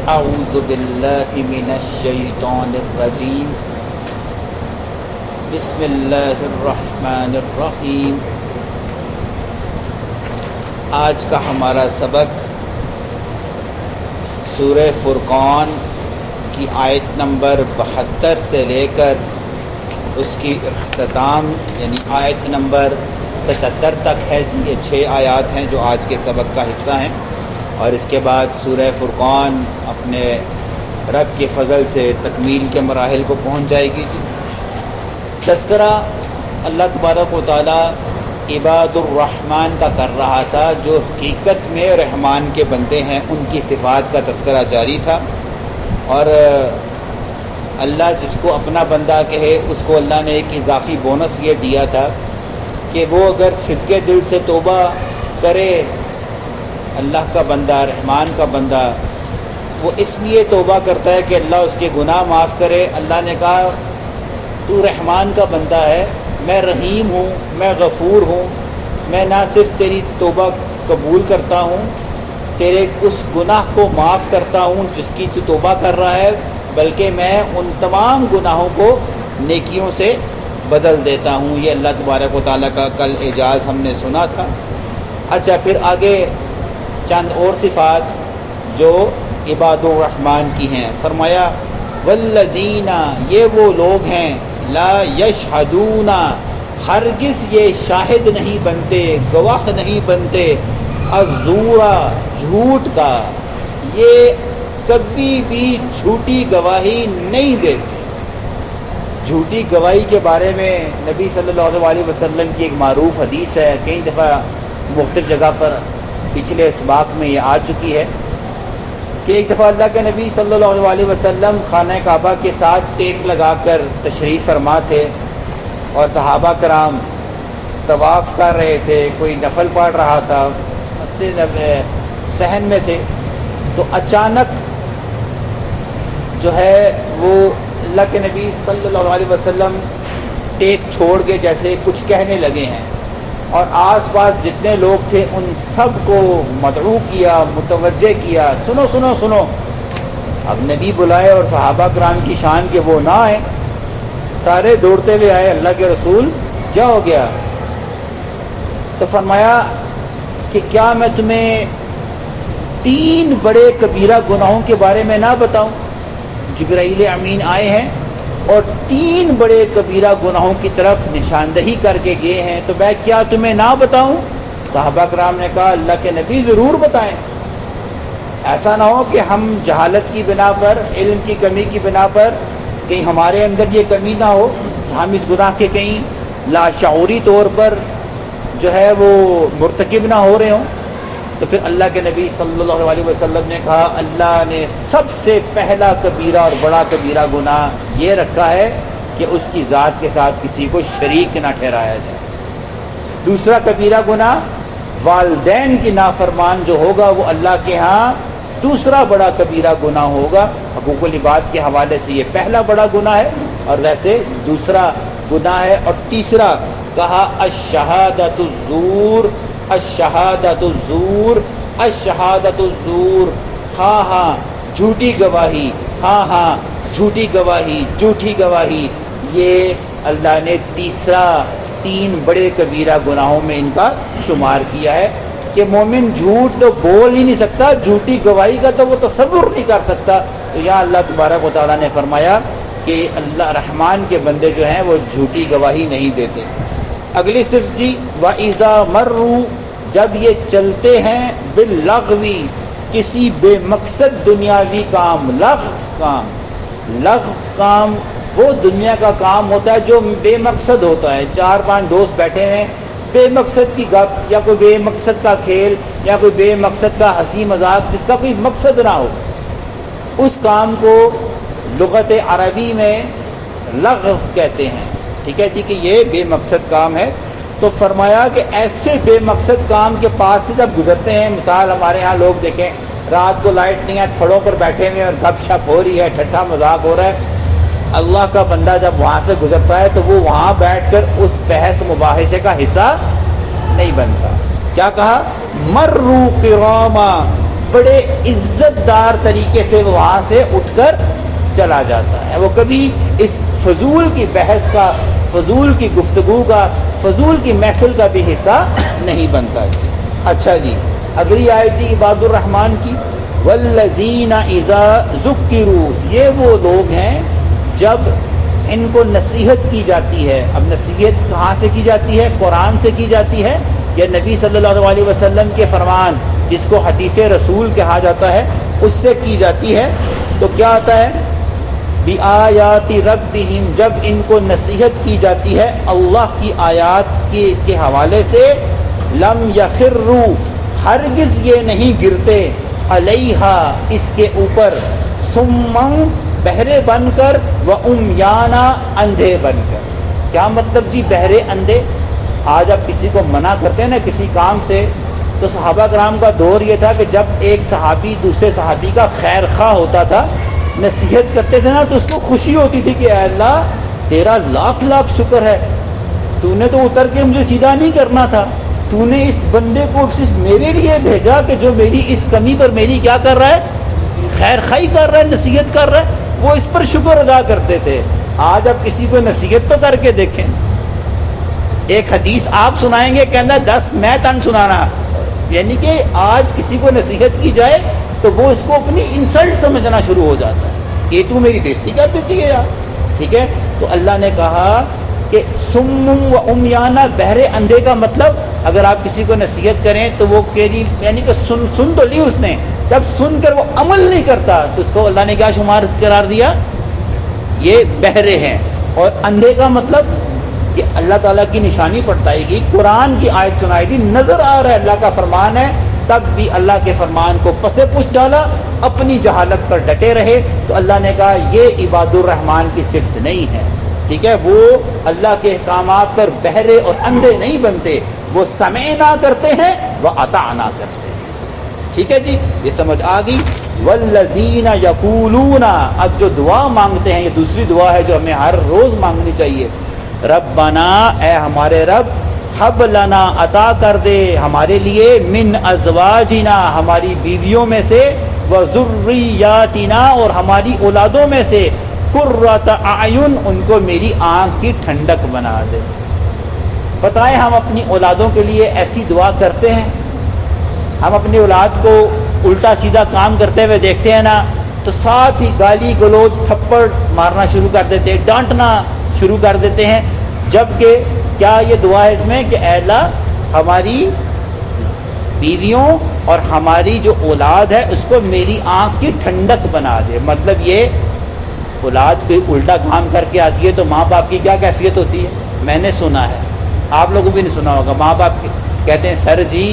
اعوذ باللہ من الشیطان الرجیم بسم اللہ الرحمن الرحیم۔ آج کا ہمارا سبق سورہ فرقان کی آیت نمبر 72 سے لے کر اس کی اختتام یعنی آیت نمبر 77 تک ہے جی۔ یہ 6 آیات ہیں جو آج کے سبق کا حصہ ہیں، اور اس کے بعد سورہ فرقان اپنے رب کے فضل سے تکمیل کے مراحل کو پہنچ جائے گی جی۔ تذکرہ اللہ تبارک و تعالیٰ عباد الرحمن کا کر رہا تھا، جو حقیقت میں رحمان کے بندے ہیں، ان کی صفات کا تذکرہ جاری تھا، اور اللہ جس کو اپنا بندہ کہے اس کو اللہ نے ایک اضافی بونس یہ دیا تھا کہ وہ اگر صدقے دل سے توبہ کرے، اللہ کا بندہ، رحمان کا بندہ، وہ اس لیے توبہ کرتا ہے کہ اللہ اس کے گناہ معاف کرے۔ اللہ نے کہا تو رحمان کا بندہ ہے، میں رحیم ہوں، میں غفور ہوں، میں نہ صرف تیری توبہ قبول کرتا ہوں، تیرے اس گناہ کو معاف کرتا ہوں جس کی تو توبہ کر رہا ہے، بلکہ میں ان تمام گناہوں کو نیکیوں سے بدل دیتا ہوں۔ یہ اللہ تبارک و تعالیٰ کا کل اعجاز ہم نے سنا تھا۔ اچھا، پھر آگے چند اور صفات جو عباد الرحمن کی ہیں، فرمایا والذین، یہ وہ لوگ ہیں، لا یشہدون، ہرگز یہ شاہد نہیں بنتے، گواہ نہیں بنتے، الزور، جھوٹ کا، یہ کبھی بھی جھوٹی گواہی نہیں دیتے۔ جھوٹی گواہی کے بارے میں نبی صلی اللہ علیہ وسلم کی ایک معروف حدیث ہے، کئی دفعہ مختلف جگہ پر پچھلے اسباق میں یہ آ چکی ہے کہ ایک دفعہ اللہ کے نبی صلی اللہ علیہ وسلم خانہ کعبہ کے ساتھ ٹیک لگا کر تشریف فرما تھے، اور صحابہ کرام طواف کر رہے تھے، کوئی نفل پڑھ رہا تھا، مسجد صحن میں تھے، تو اچانک جو ہے وہ اللہ کے نبی صلی اللہ علیہ وسلم ٹیک چھوڑ کے جیسے کچھ کہنے لگے ہیں، اور آس پاس جتنے لوگ تھے ان سب کو مدعو کیا، متوجہ کیا، سنو سنو سنو۔ اب نبی بلائے اور صحابہ کرام کی شان کے وہ نہ آئے، سارے دوڑتے ہوئے آئے، اللہ کے رسول کیا ہو گیا؟ تو فرمایا کہ کیا میں تمہیں 3 بڑے کبیرہ گناہوں کے بارے میں نہ بتاؤں؟ جبرائیل امین آئے ہیں اور 3 بڑے کبیرہ گناہوں کی طرف نشاندہی کر کے گئے ہیں، تو میں کیا تمہیں نہ بتاؤں؟ صحابہ کرام نے کہا اللہ کے نبی ضرور بتائیں۔ ایسا نہ ہو کہ ہم جہالت کی بنا پر، علم کی کمی کی بنا پر، کہیں ہمارے اندر یہ کمی نہ ہو کہ ہم اس گناہ کے کہیں لاشعوری طور پر جو ہے وہ مرتکب نہ ہو رہے ہوں۔ تو پھر اللہ کے نبی صلی اللہ علیہ وسلم نے کہا اللہ نے سب سے پہلا کبیرہ اور بڑا کبیرہ گناہ یہ رکھا ہے کہ اس کی ذات کے ساتھ کسی کو شریک نہ ٹھہرایا جائے۔ دوسرا کبیرہ گناہ والدین کی نافرمان جو ہوگا وہ اللہ کے ہاں دوسرا بڑا کبیرہ گناہ ہوگا۔ حقوق العباد کے حوالے سے یہ پہلا بڑا گناہ ہے، اور ویسے دوسرا گناہ ہے۔ اور تیسرا کہا الشہادۃ الزور، الشہادۃ الزور، الشہادۃ الزور، ہاں ہاں جھوٹی گواہی، ہاں ہاں جھوٹی گواہی، جھوٹی گواہی۔ یہ اللہ نے 3 بڑے کبیرہ گناہوں میں ان کا شمار کیا ہے کہ مومن جھوٹ تو بول ہی نہیں سکتا، جھوٹی گواہی کا تو وہ تصور نہیں کر سکتا۔ تو یہاں اللہ تبارک و تعالیٰ نے فرمایا کہ اللہ رحمان کے بندے جو ہیں وہ جھوٹی گواہی نہیں دیتے۔ اگلی صفت جی وَإِذَا مَرُّوا، جب یہ چلتے ہیں باللغوی، کسی بے مقصد دنیاوی کام، لغو کام وہ دنیا کا کام ہوتا ہے جو بے مقصد ہوتا ہے۔ 4-5 دوست بیٹھے ہیں، بے مقصد کی گپ، یا کوئی بے مقصد کا کھیل، یا کوئی بے مقصد کا ہنسی مذاق جس کا کوئی مقصد نہ ہو، اس کام کو لغت عربی میں لغو کہتے ہیں۔ ٹھیک ہے جی، کہ یہ بے مقصد کام ہے۔ تو فرمایا کہ ایسے بے مقصد کام کے پاس سے جب گزرتے ہیں، مثال ہمارے ہاں لوگ دیکھیں رات کو لائٹ نہیں ہے، تھڑوں پر بیٹھے ہوئے اور گپ شپ ہو رہی ہے، ٹھٹھا مذاق ہو رہا ہے، اللہ کا بندہ جب وہاں سے گزرتا ہے تو وہ وہاں بیٹھ کر اس بحث مباحثے کا حصہ نہیں بنتا۔ کیا کہا؟ مروا کراما، بڑے عزت دار طریقے سے وہ وہاں سے اٹھ کر چلا جاتا ہے. وہ کبھی اس فضول کی بحث کا، فضول کی گفتگو کا، فضول کی محفل کا بھی حصہ نہیں بنتا. اچھا جی، اگلی آیت جی عباد الرحمن کی، والذین اذا ذکروا، یہ وہ لوگ ہیں جب ان کو نصیحت کی جاتی ہے. اب نصیحت کہاں سے کی جاتی ہے؟ قرآن سے کی جاتی ہے یا نبی صلی اللہ علیہ وسلم کے فرمان جس کو حدیث رسول کہا جاتا ہے اس سے کی جاتی ہے؟ تو کیا آتا ہے؟ بِآیاتِ ربہم، جب ان کو نصیحت کی جاتی ہے اللہ کی آیات کے حوالے سے، لم یخروا، ہرگز یہ نہیں گرتے، علیہا، اس کے اوپر، ثم، بہرے بن کر، وعمیانا، اندھے بن کر. کیا مطلب جی بہرے اندھے؟ آج آپ کسی کو منع کرتے ہیں نا کسی کام سے، تو صحابہ کرام کا دور یہ تھا کہ جب ایک صحابی دوسرے صحابی کا خیر خواہ ہوتا تھا، نصیحت کرتے تھے نا، تو اس کو خوشی ہوتی تھی کہ اے اللہ تیرا لاکھ لاکھ شکر ہے، تو نے تو اتر کے مجھے سیدھا نہیں کرنا تھا، تو نے اس بندے کو صرف میرے لیے بھیجا کہ جو میری اس کمی پر میری کیا کر رہا ہے؟ خیر خواہی کر رہا ہے، نصیحت کر رہا ہے. وہ اس پر شکر ادا کرتے تھے. آج آپ کسی کو نصیحت تو کر کے دیکھیں. ایک حدیث آپ سنائیں گے، کہنا 10 میں تن سنانا. یعنی کہ آج کسی کو نصیحت کی جائے تو وہ اس کو اپنی انسلٹ سمجھنا شروع ہو جاتا ہے کہ تو میری بےزتی کر دیتی ہے یار. ٹھیک ہے، تو اللہ نے کہا کہ سم و عمیانہ، بہرے اندھے کا مطلب اگر آپ کسی کو نصیحت کریں تو وہ یعنی کہ سن تو لی اس نے، جب سن کر وہ عمل نہیں کرتا تو اس کو اللہ نے کیا شمار قرار دیا؟ یہ بہرے ہیں. اور اندھے کا مطلب کہ اللہ تعالیٰ کی نشانی پڑتائی گی، قرآن کی آیت سنائی دی، نظر آ رہا ہے اللہ کا فرمان ہے، تب بھی اللہ کے فرمان کو پسے پش ڈالا، اپنی جہالت پر ڈٹے رہے. تو اللہ نے کہا یہ عباد الرحمن کی صفت نہیں ہے. ٹھیک ہے، وہ اللہ کے احکامات پر بہرے اور اندھے نہیں بنتے، وہ سمعنا کرتے ہیں وَأَطَعْنَا کرتے ہیں. ٹھیک ہے جی، یہ سمجھ آ گئی. والذین یقولون، اب جو دعا مانگتے ہیں، یہ دوسری دعا ہے جو ہمیں ہر روز مانگنی چاہیے. ربنا، اے ہمارے رب، حب لنا، عطا کر دے ہمارے لیے، من ازواجنا، ہماری بیویوں میں سے، وذریاتنا، اور ہماری اولادوں میں سے، قرۃ اعین، ان کو میری آنکھ کی ٹھنڈک بنا دے. بتائیں ہم اپنی اولادوں کے لیے ایسی دعا کرتے ہیں؟ ہم اپنی اولاد کو الٹا سیدھا کام کرتے ہوئے دیکھتے ہیں نا، تو ساتھ ہی گالی گلوچ تھپڑ مارنا شروع کر دیتے ہیں، ڈانٹنا شروع کر دیتے ہیں. جبکہ کیا یہ دعا ہے اس میں کہ اے اللہ ہماری بیویوں اور ہماری جو اولاد ہے اس کو میری آنکھ کی ٹھنڈک بنا دے. مطلب یہ اولاد کوئی الٹا کام کر کے آتی ہے تو ماں باپ کی کیا کیفیت ہوتی ہے؟ میں نے سنا ہے، آپ لوگوں بھی نہیں سنا ہوگا، ماں باپ کہتے ہیں سر جی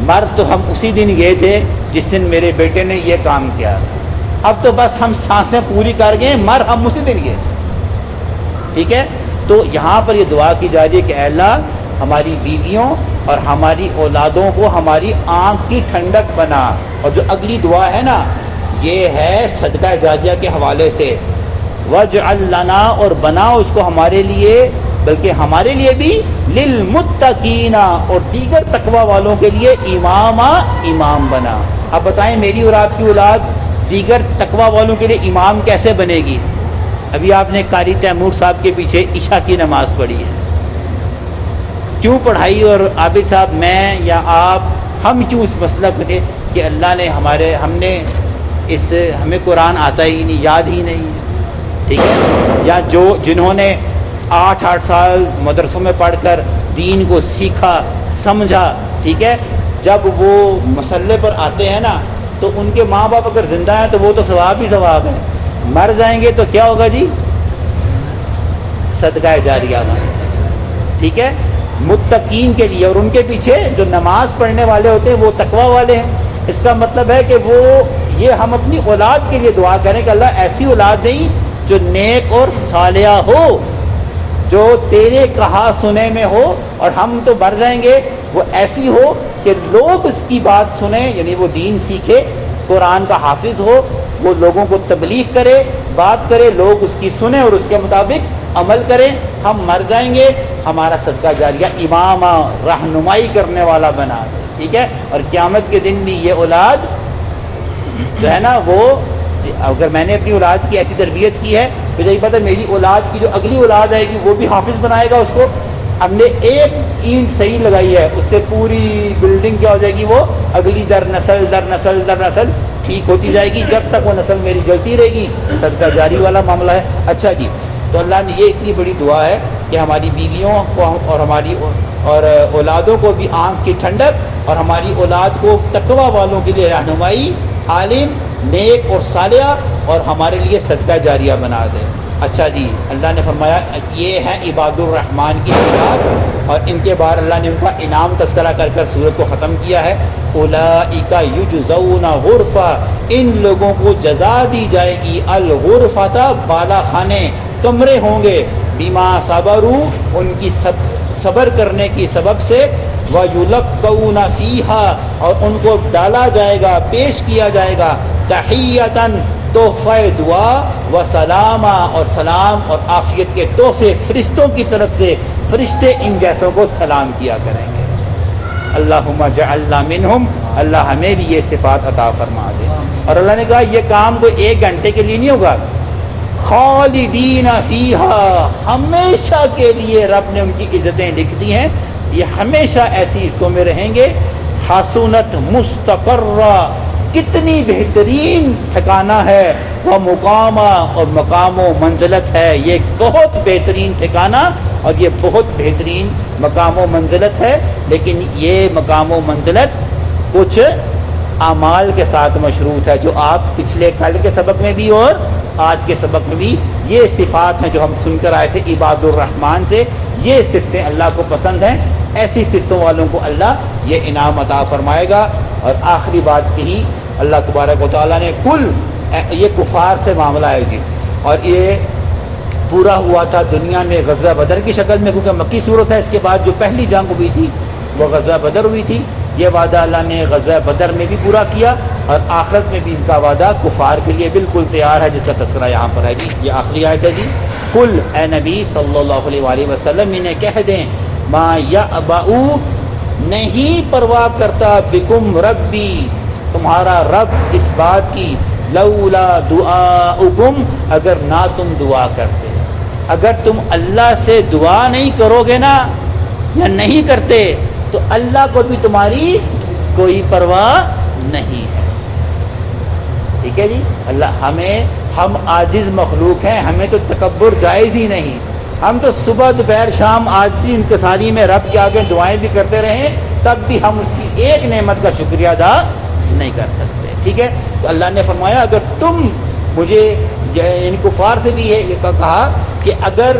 مر تو ہم اسی دن گئے تھے جس دن میرے بیٹے نے یہ کام کیا تھا، اب تو بس ہم سانسیں پوری کر گئے، مر ہم اسی دن گئے تھے. ٹھیک ہے، تو یہاں پر یہ دعا کی جا رہی ہے کہ اے اللہ ہماری بیویوں اور ہماری اولادوں کو ہماری آنکھ کی ٹھنڈک بنا. اور جو اگلی دعا ہے نا یہ ہے صدقہ جاریہ کے حوالے سے، وَاجْعَلْ لَنَا، اور بناؤ اس کو ہمارے لیے، بلکہ ہمارے لیے بھی، لِلْمُتَّقِينَ، اور دیگر تقوی والوں کے لیے، امام بنا. اب بتائیں میری اور آپ کی اولاد دیگر تقوی والوں کے لیے امام کیسے بنے گی؟ ابھی آپ نے قاری تیمور صاحب کے پیچھے عشاء کی نماز پڑھی ہے، کیوں پڑھائی؟ اور عابد صاحب میں یا آپ ہم کیوں اس مسلک میں کہ اللہ نے ہمیں قرآن آتا ہی نہیں، یاد ہی نہیں. ٹھیک ہے، یا جنہوں نے 8 سال مدرسوں میں پڑھ کر دین کو سیکھا سمجھا، ٹھیک ہے، جب وہ مسئلے پر آتے ہیں نا تو ان کے ماں باپ اگر زندہ ہیں تو وہ تو ثواب ہی ثواب ہے، مر جائیں گے تو کیا ہوگا جی؟ صدقہ جاریہ کا. ٹھیک ہے، متقین کے لیے، اور ان کے پیچھے جو نماز پڑھنے والے ہوتے ہیں وہ تقوی والے ہیں. اس کا مطلب ہے کہ یہ ہم اپنی اولاد کے لیے دعا کریں کہ اللہ ایسی اولاد دیں جو نیک اور صالحہ ہو، جو تیرے کہا سنے میں ہو، اور ہم تو مر جائیں گے وہ ایسی ہو کہ لوگ اس کی بات سنیں، یعنی وہ دین سیکھے، قرآن کا حافظ ہو، وہ لوگوں کو تبلیغ کرے، بات کرے، لوگ اس کی سنیں اور اس کے مطابق عمل کریں. ہم مر جائیں گے، ہمارا صدقہ جاریہ امام رہنمائی کرنے والا بنا دے. ٹھیک ہے. اور قیامت کے دن بھی یہ اولاد جو ہے نا، وہ اگر میں نے اپنی اولاد کی ایسی تربیت کی ہے تو مجھے پتہ میری اولاد کی جو اگلی اولاد آئے گی وہ بھی حافظ بنائے گا اس کو. ہم نے ایک اینٹ صحیح لگائی ہے، اس سے پوری بلڈنگ کیا ہو جائے گی، وہ اگلی در نسل در نسل در نسل ٹھیک ہوتی جائے گی، جب تک وہ نسل میری جلتی رہے گی. صدقہ جاری والا معاملہ ہے. اچھا جی، تو اللہ نے یہ اتنی بڑی دعا ہے کہ ہماری بیویوں کو اور ہماری اور اولادوں کو بھی آنکھ کی ٹھنڈک، اور ہماری اولاد کو تقوی والوں کے لیے رہنمائی، عالم، نیک اور صالحہ، اور ہمارے لیے صدقہ جاریہ بنا دے. اچھا جی، اللہ نے فرمایا یہ ہیں عباد الرحمن کی صفات، اور ان کے بعد اللہ نے ان کا انعام تذکرہ کر کر سورت کو ختم کیا ہے. اولئک یجزون غرفہ، ان لوگوں کو جزا دی جائے گی، الغرفۃ بالا خانے، کمرے ہوں گے، بما صبروا، ان کی صبر کرنے کی سبب سے، وَيُلَقَّوْنَ فِيهَا، اور ان کو ڈالا جائے گا، پیش کیا جائے گا، تحیۃً، تحفہ دعا، و سلامہ، اور سلام اور عافیت کے تحفے فرشتوں کی طرف سے. فرشتے ان جیسوں کو سلام کیا کریں گے. اللہم اجعلنا منہم، اللہ ہمیں بھی یہ صفات عطا فرما دے. اور اللہ نے کہا یہ کام کوئی 1 گھنٹے کے لیے نہیں ہوگا، خالدین فیہا، ہمیشہ کے لیے رب نے ان کی عزتیں لکھ دی ہیں، یہ ہمیشہ ایسی عزتوں میں رہیں گے. حسنت مستقرہ، کتنی بہترین ٹھکانہ ہے، وہ مقامہ، اور مقام و منزلت ہے، یہ بہت بہترین ٹھکانہ اور یہ بہت بہترین مقام و منزلت ہے. لیکن یہ مقام و منزلت کچھ اعمال کے ساتھ مشروط ہے، جو آپ پچھلے کل کے سبق میں بھی اور آج کے سبق میں بھی یہ صفات ہیں جو ہم سن کر آئے تھے عباد الرحمن سے. یہ صفتیں اللہ کو پسند ہیں، ایسی صفتوں والوں کو اللہ یہ انعام عطا فرمائے گا. اور آخری بات کہی اللہ تبارک و تعالیٰ نے، کل یہ کفار سے معاملہ ہے جی، اور یہ پورا ہوا تھا دنیا میں غزوہ بدر کی شکل میں، کیونکہ مکی صورت ہے. اس کے بعد جو پہلی جنگ ہوئی تھی وہ غزوہ بدر ہوئی تھی. یہ وعدہ اللہ نے غزوہ بدر میں بھی پورا کیا، اور آخرت میں بھی ان کا وعدہ کفار کے لیے بالکل تیار ہے، جس کا تذکرہ یہاں پر ہے جی. یہ آخری آیت ہے جی. کل، اے نبی صلی اللہ علیہ وآلہ وسلم انہیں کہہ دیں، ما یعبأ، نہیں پرواہ کرتا، بکم ربی، تمہارا رب، اس بات کی، لولا دعاؤکم، اگر نہ تم دعا کرتے. اگر تم اللہ سے دعا نہیں کرو گے نا، یا نہیں کرتے، تو اللہ کو بھی تمہاری کوئی پرواہ نہیں ہے. ٹھیک ہے جی. ہم عاجز مخلوق ہیں، ہمیں تو تکبر جائز ہی نہیں. ہم تو صبح دوپہر شام عاجزی انکساری میں رب کے آگے دعائیں بھی کرتے رہیں، تب بھی ہم اس کی ایک نعمت کا شکریہ ادا نہیں کر سکتے. ٹھیک ہے. تو اللہ نے فرمایا اگر تم مجھے، ان کفار سے بھی یہ کہا کہ اگر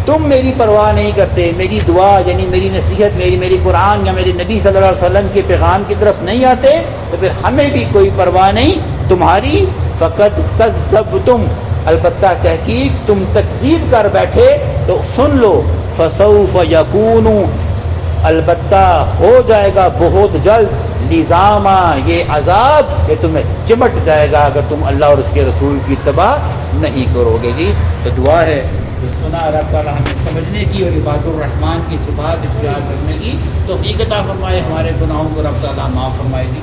تم میری پرواہ نہیں کرتے، میری دعا یعنی میری نصیحت، میری قرآن یا میرے نبی صلی اللہ علیہ وسلم کے پیغام کی طرف نہیں آتے، تو پھر ہمیں بھی کوئی پرواہ نہیں تمہاری. فقط کذبتم، البتہ تحقیق تم تکذیب کر بیٹھے. تو سن لو، فسوف یکون، البتہ ہو جائے گا بہت جلد، لزاما، یہ عذاب یہ تمہیں چمٹ جائے گا اگر تم اللہ اور اس کے رسول کی اتباع نہیں کرو گے جی. تو دعا ہے جو سنا رب تعالیٰ ہمیں سمجھنے کی اور عباد الرحمن کی صفات اختیار کرنے کی توفیق عطا فرمائے، ہمارے گناہوں کو رب تعالیٰ معاف فرمائے جی.